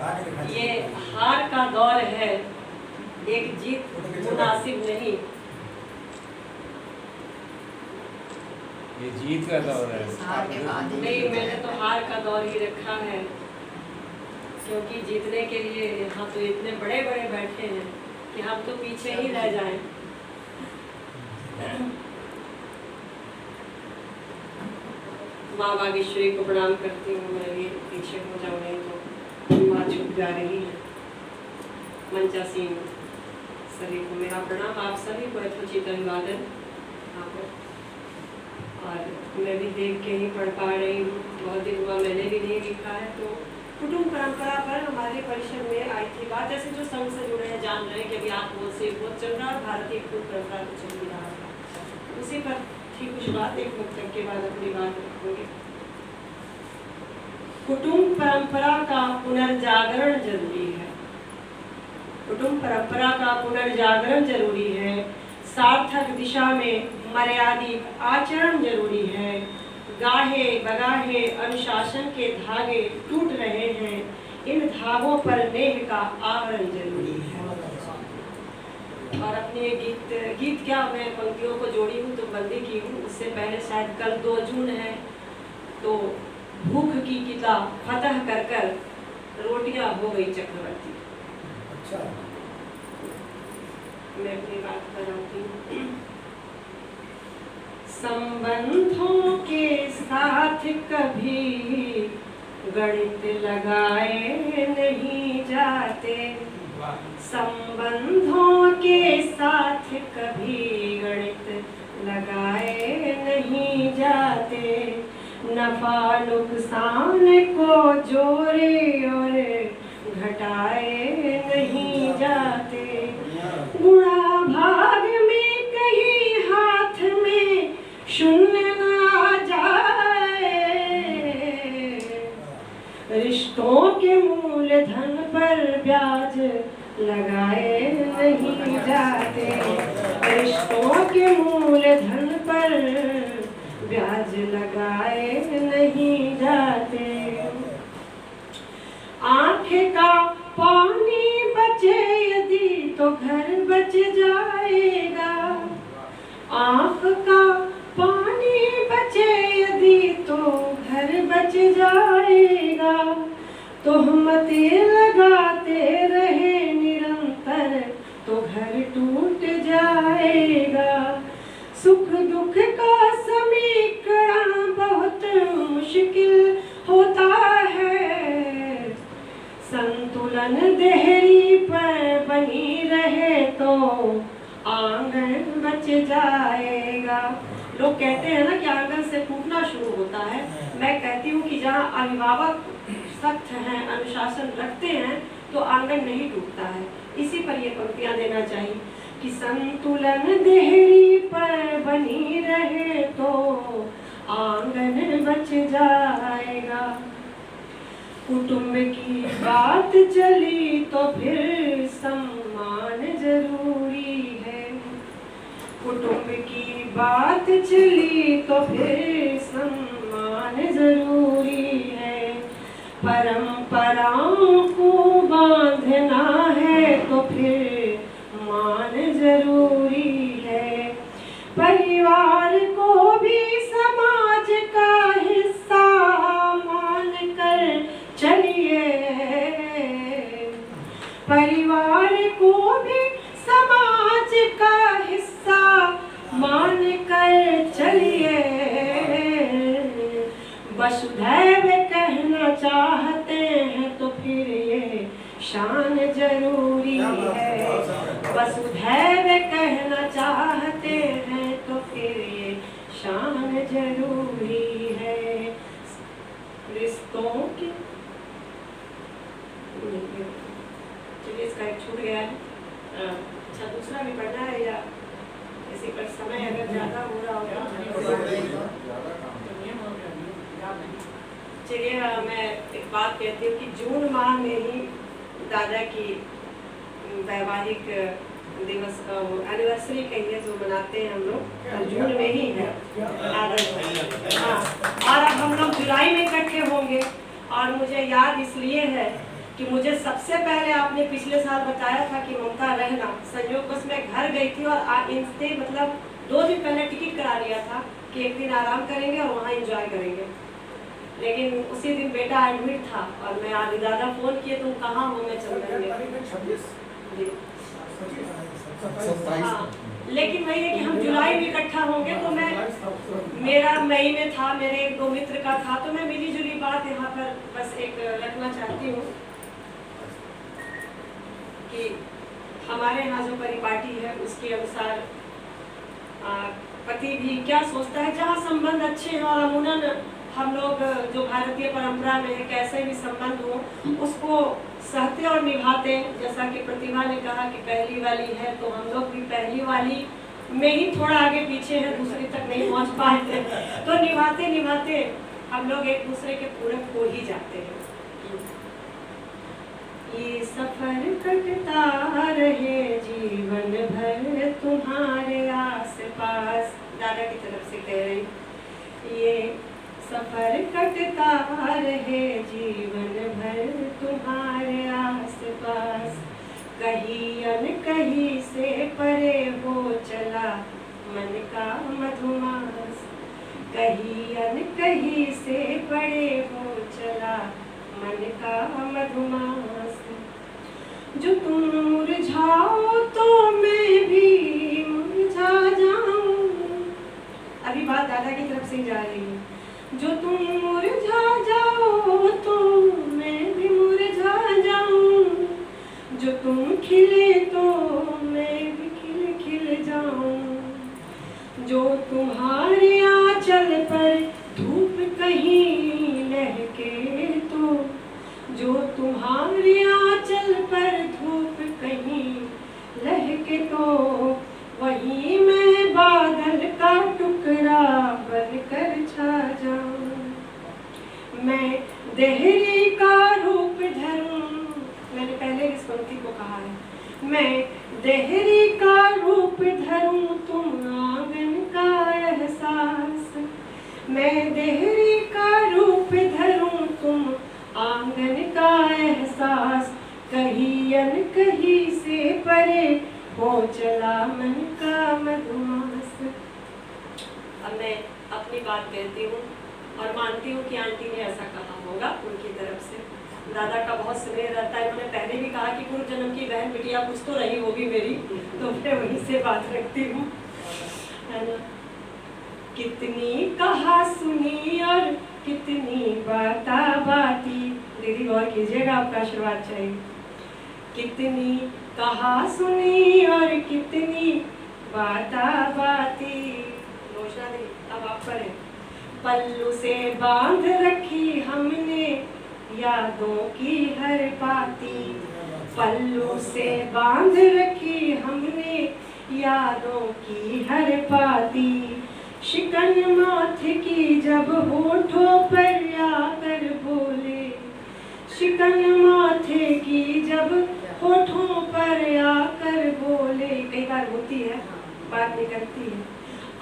ये हार का दौर है, एक जीत मुनासिब नहीं। ये जीत का दौर है। नहीं, मैंने तो हार का दौर ही रखा है, क्योंकि जीतने के लिए यहाँ तो इतने बड़े बड़े बैठे हैं कि हम तो पीछे ही रह जाएं। माँ बागेश्वरी को प्रणाम करती हूँ। मैं भी पीछे हो जाऊँ नहीं तो माँ छुप जा रही है। मंचा सिंह सभी को मेरा प्रणाम, आप सभी को यथोचित अभिवादन। और मैं भी देख के ही पढ़ पा रही हूँ, बहुत दिन हुआ मैंने भी नहीं लिखा है। तो कुटुंब परंपरा पर हमारे परिषद में आई थी बात। ऐसे जो संघ से जुड़े हैं जान रहे हैं कि अभी आप बहुत से बहुत चल रहा है, भारतीय कुटुंब परंपरा तो चल ही रहा था। उसी पर ठीक कुछ बात एक वक्त के बाद अपनी बात रखोगे। कुटुंब परंपरा का पुनर्जागरण जरूरी है। कुटुंब परंपरा का पुनर्जागरण जरूरी है। सार्थक दिशा में मर्यादित आचरण जरूरी है। गाहे बगाहे अनुशासन के धागे टूट रहे हैं, इन धागों पर नेह का आवरण जरूरी है। और अपने गीत क्या मैं पंक्तियों को जोड़ी हूँ तो बंदी की हूँ। उससे पहले शायद कल 2 जून है, तो भूख की किताब फतह कर कर रोटियां हो गई चक्रवर्ती। अच्छा, मैं अपनी बात कराती हूँ। संबंधों के साथ कभी गणित लगाए नहीं जाते। संबंधों के साथ कभी गणित लगाए नहीं जाते। नफा नुकसान को जोड़े और घटाए नहीं जाते। गुणा भाग में कहीं हाथ में शून्य ना जाए। रिश्तों के मूल धन पर ब्याज लगाए नहीं जाते। रिश्तों के मूल धन पर ब्याज लगाए नहीं जाते। आँख का पानी बचे यदि तो घर बच जाएगा। आँख का पानी बचे यदि तो घर बच जाएगा। तोहमतें लगाते रहे निरंतर तो घर टूट जाएगा। सुख दुख का समीकरण बहुत मुश्किल होता है। संतुलन देहरी पर बनी रहे तो आंगन बच जाएगा। लोग कहते हैं ना कि आंगन से टूटना शुरू होता है। मैं कहती हूँ कि जहाँ अभिभावक सख्त हैं, अनुशासन रखते हैं, तो आंगन नहीं टूटता है। इसी पर ये पंक्तियाँ देना चाहिए कि संतुलन देहरी पर बनी रहे तो आंगन बच जाएगा। कुटुंब की बात चली तो फिर सम्मान जरूरी है। कुटुंब की बात चली तो फिर सम्मान जरूरी है। परंपराओं को बांधना है तो फिर मान जरूरी है। परिवार को भी समाज का हिस्सा मान कर चलिए। परिवार को भी समाज का हिस्सा मान कर चलिए। वसुधैव कहना चाहते हैं तो फिर ये शान जरूरी है। वसुधैव कहना चाहते हैं तो फिर ये शान जरूरी है। रिश्तों की चलिए, इसका एक छूट गया है। अच्छा, दूसरा भी पढ़ना है या इसी पर समय अगर ज्यादा हो रहा होगा। चलिए, मैं एक बात कहती हूँ कि जून माह में ही दादा की वैवाहिक दिवस का वो एनिवर्सरी कहिए जो मनाते हैं हम लोग, जून में ही है। हाँ, और अब हम लोग जुलाई में इकट्ठे होंगे। और मुझे याद इसलिए है कि मुझे सबसे पहले आपने पिछले साल बताया था कि ममता रहना, संयोग बस मैं घर गई थी और इनसे मतलब 2 दिन पहले टिकट करा लिया था कि एक दिन आराम करेंगे और वहाँ एंजॉय करेंगे। लेकिन उसी दिन बेटा एडमिट था और मैं आज दादा फोन किए तुम कहाँ हो, मैं चल रही जी। हाँ, लेकिन वही है कि हम जुलाई में इकट्ठा होंगे, तो मैं मेरा मई में था, मेरे 1-2 मित्र का था, तो मैं मिली जुली बात यहाँ पर बस एक रखना चाहती हूँ कि हमारे यहाँ जो परिपाटी है उसके अनुसार पति भी क्या सोचता है, जहाँ संबंध अच्छे हैं और अमूमन हम लोग जो भारतीय परंपरा में है कैसे भी संबंध हो उसको सहते और निभाते। जैसा कि प्रतिभा ने कहा कि पहली वाली है, तो हम लोग भी पहली वाली में ही थोड़ा आगे पीछे है, दूसरी तक नहीं पहुंच पाए थे, तो निभाते निभाते हम लोग एक दूसरे के पूरक हो ही जाते हैं। ये सफर कटता रहे जीवन भर तुम्हारे आसपास, दादा की तरफ से कह रही, ये सफर कटता रहे जीवन भर तुम्हारे आसपास, कहीं अनकहीं से परे हो चला मन का मधुमास, कहीं अनकहीं से परे हो चला मन का मधुमास, जो तुम मुरझाओ तो मैं भी मुरझा जाऊं। अभी बात दादा की तरफ से जा रही है, जो तुम मुरझा जाओ तो मैं भी मुरझा जाऊं, जो तुम खिले तो मैं भी खिल खिल जाऊं, जो तुम्हारे आंचल पर धूप कहीं लहके तो, जो तुम्हारे आंचल पर धूप कहीं लहके तो, वहीं मैं बादल का टुकड़ा बनकर छा जाऊं, मैं देहरी का रूप धरूं, मैंने पहले इस पंक्ति को कहा है, मैं देहरी का रूप धरूं तुम आंगन का एहसास, मैं देहरी का रूप धरूं तुम आंगन का एहसास, कहीं अनकहीं से परे हो चला मन का मधुमास। अब मैं अपनी बात कहती हूँ और मानती हूँ कि आंटी ने ऐसा कहा होगा उनकी तरफ से। दादा का बहुत स्नेह रहता है, उन्होंने पहले भी कहा कि पूर्व जन्म की बहन बिटिया कुछ तो रही होगी मेरी, तो मैं वहीं से बात रखती हूँ, है ना। कितनी कहा सुनी और कितनी बाता बाती, दीदी गौर कीजिएगा, आपका आशीर्वाद चाहिए। कितनी कहा सुनी और कितनी बाता बाती, रोशना दी अब आप पर है, पल्लू से बांध रखी हमने यादों की हर पाती, पल्लू से बांध रखी हमने यादों की हर पाती, शिकन माथे की जब होठों पर आकर बोले, शिकन माथे की जब होठों पर आकर बोले, कई बार होती है बात निकलती है,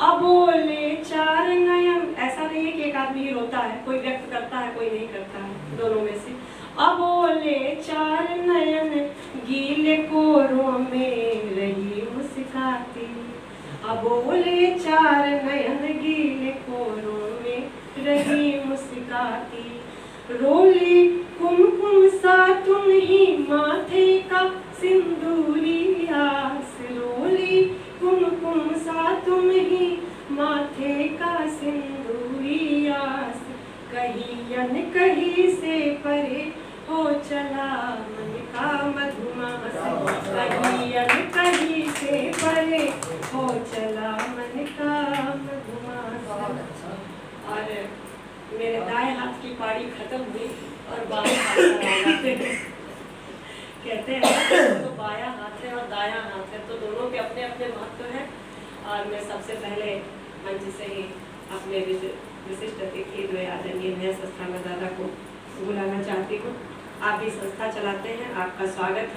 अब बोले चार नयन, ऐसा नहीं है कि एक आदमी ही रोता है, कोई व्यक्त करता है कोई नहीं करता है, दोनों में से। अब बोले चार नयन गीले कोरों में रही मुस्काती, अब बोले चार नयन गीले कोरों में रही मुस्काती, रोली कुमकुम सा तुम ही माथे का सिंदूरी आस, रोली कुमकुम सा तुम ही माथे का सिंदूरी आस, कहीं अनकहीं से परे हो चला मन का मधुमास, कहीं अनकहीं से परे हो चला मन का मधुमास। और मेरे दाएं हाथ की पाड़ी खत्म हुई और बाएं हाथ लगाते हैं, कहते हैं तो बायां हाथ है और दायां हाथ है, तो दोनों के अपने अपने महत्व हैं। और मैं सबसे पहले मंच से ही अपने विशिष्ट अतिथि जो आदरणीय है संस्था में दादा को बुलाना चाहती हूँ। आप भी संस्था चलाते हैं, आपका स्वागत है।